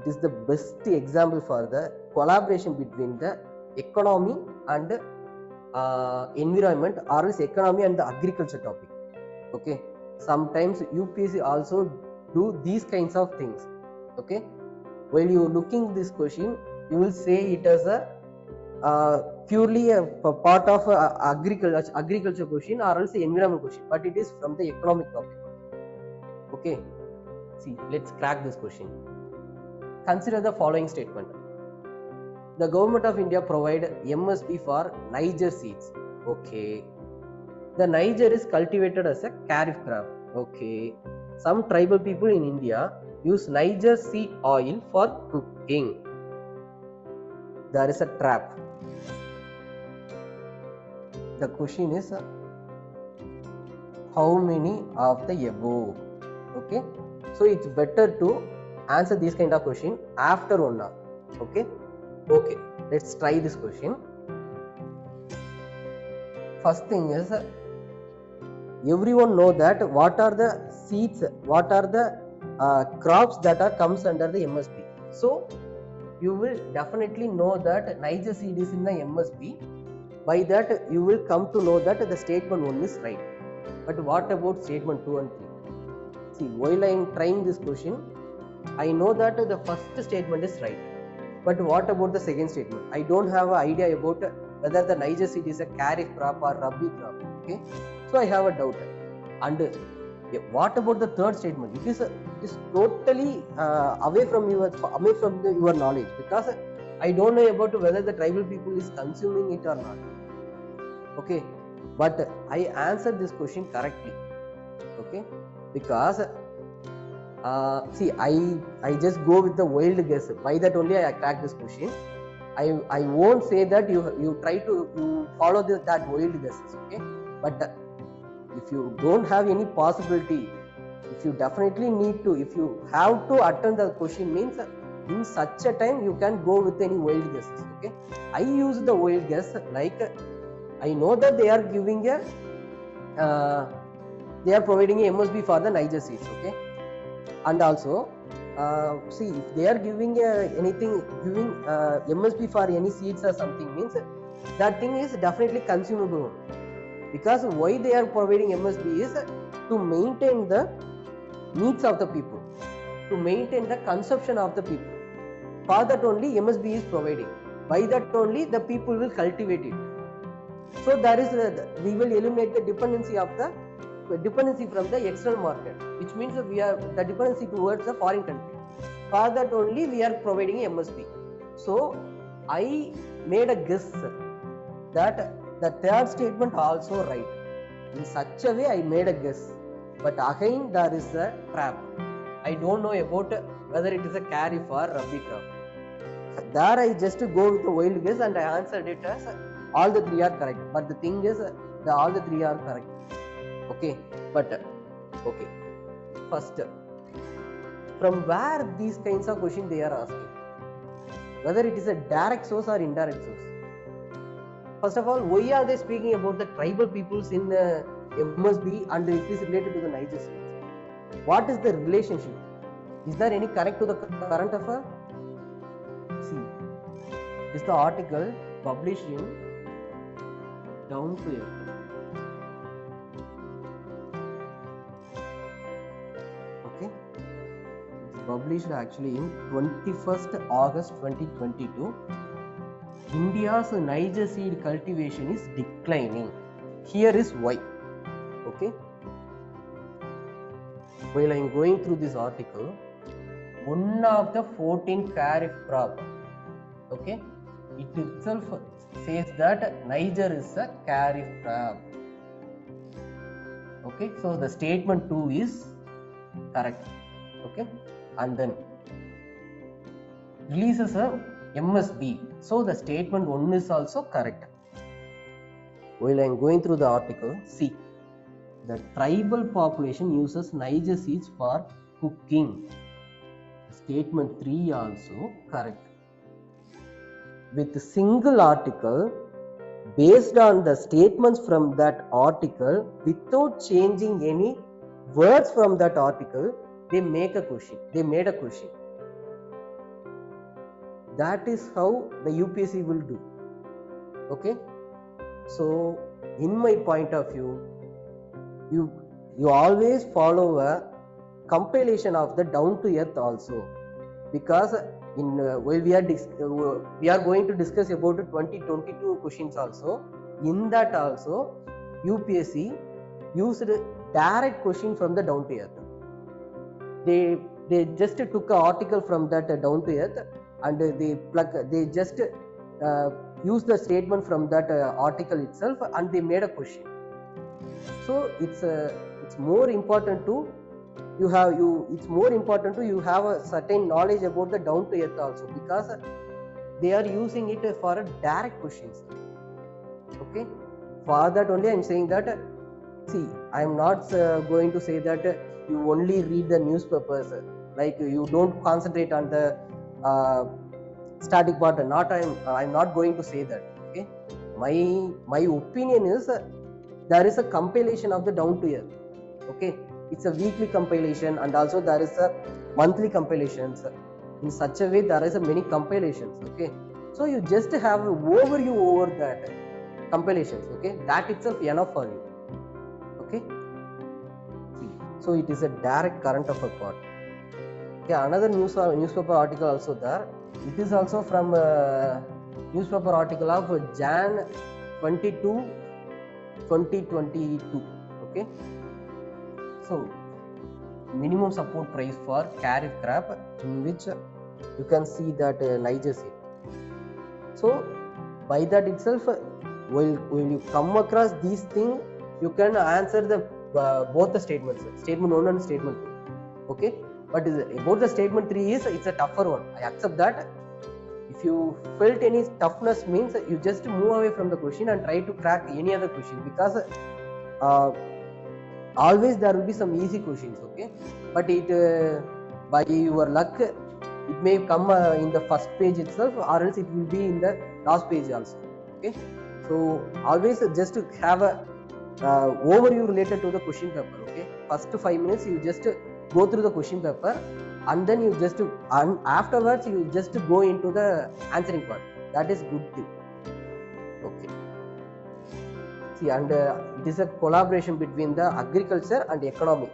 It is the best example for the collaboration between the economy and environment, or else economy and the agriculture topic. Okay, sometimes UPSC also do these kinds of things. Okay, while you looking this question, you will say it as a purely a part of agriculture question or else environment question, but it is from the economic topic. Okay, see, let's crack this question. Consider the following statement. The government of India provide MSP for Niger seeds. Okay. The Niger is cultivated as a kharif crop. Okay. Some tribal people in India use Niger seed oil for cooking. There is a trap. The question is, how many of the above? Okay. So it's better to answer this kind of question after 1 hour. Okay. Okay, let's try this question. First thing is, everyone know that what are the seeds, what are the crops that are comes under the MSP. So you will definitely know that Niger seed is in the MSP. By that you will come to know that the statement 1 is right. But what about statement 2 and 3? See, while I am trying this question, I know that the first statement is right. But what about the second statement? I don't have an idea about whether the Niger seed is a kharif crop or rabi crop. Okay, so I have a doubt. And what about the third statement? It is totally away from your knowledge, because I don't know about whether the tribal people is consuming it or not. Okay, but I answered this question correctly. Okay, because see, I just go with the wild guess. By that only I crack this question. I won't say that you try to follow that wild guesses. Okay, but if you don't have any possibility, if you definitely need to, if you have to attend the question, means in such a time you can go with any wild guesses. Okay, I use the wild guess, like I know that they are giving a they are providing a MSP for the Niger seeds. Okay. And also, see, if they are giving anything, giving MSP for any seeds or something, means that thing is definitely consumable. Because why they are providing MSP is to maintain the needs of the people, to maintain the consumption of the people. For that only MSP is providing. By that only the people will cultivate it. So there is we will eliminate the dependency from the external market, which means we are the dependency towards the foreign country. For that only we are providing MSP. So I made a guess that the third statement also right. In such a way I made a guess, but again there is a trap. I don't know about whether it is a kharif or rabi crop. There I just go with the wild guess and I answered it as all the three are correct. But the thing is, all the three are correct. Okay, but okay, first, from where these kinds of questions they are asking, whether it is a direct source or indirect source. First of all, why are they speaking about the tribal peoples in MSB and it is related to the Niger seeds? What is the relationship? Is there any connect to the current affair? See, this is the article published in Down to Earth. Published actually in 21st August 2022. India's Niger seed cultivation is declining. Here is why. Okay. While I am going through this article, one of the 14 kharif crop, okay, it itself says that Niger is a kharif crop. Okay, so the statement 2 is correct. Okay. And then releases a MSB. So the statement 1 is also correct. While I am going through the article, see, the tribal population uses Niger seeds for cooking. Statement 3 also correct. With a single article, based on the statements from that article, without changing any words from that article, they made a question. That is how the UPSC will do. Okay, so in my point of view, you always follow a compilation of the down to earth also, because in while we are going to discuss about 2022 questions also. In that also, UPSC used direct question from the down to earth. They just took an article from that down to earth, and they just use the statement from that article itself, and they made a question. So it's more important to it's more important to you have a certain knowledge about the down to earth also, because they are using it for a direct questions. Okay, for that only I'm saying that, see, I'm not going to say that you only read the newspapers, like you don't concentrate on the static part. I'm not going to say that. Okay, my opinion is there is a compilation of the down to earth. Okay, it's a weekly compilation, and also there is a monthly compilations. In such a way, there is a many compilations. Okay, so you just have an overview over that compilations. Okay, that itself enough for you. Okay, see, so it is a direct current affair part. Okay, another newspaper article also there. It is also from newspaper article of Jan 22, 2022. Okay, so minimum support price for carrot crop, in which you can see that Niger seed. So by that itself, when you come across these things, you can answer the both the statements, statement 1 and statement 2. Okay, but about the statement 3 is it's a tougher one. I accept that. If you felt any toughness, means you just move away from the question and try to crack any other question, because always there will be some easy questions. Okay, but it by your luck it may come in the first page itself, or else it will be in the last page also. Okay, so always just to have a overview related to the question paper. Okay, first 5 minutes you just go through the question paper, and then you just and afterwards you just go into the answering part. That is good thing. Okay, see, and it is a collaboration between the agriculture and economy.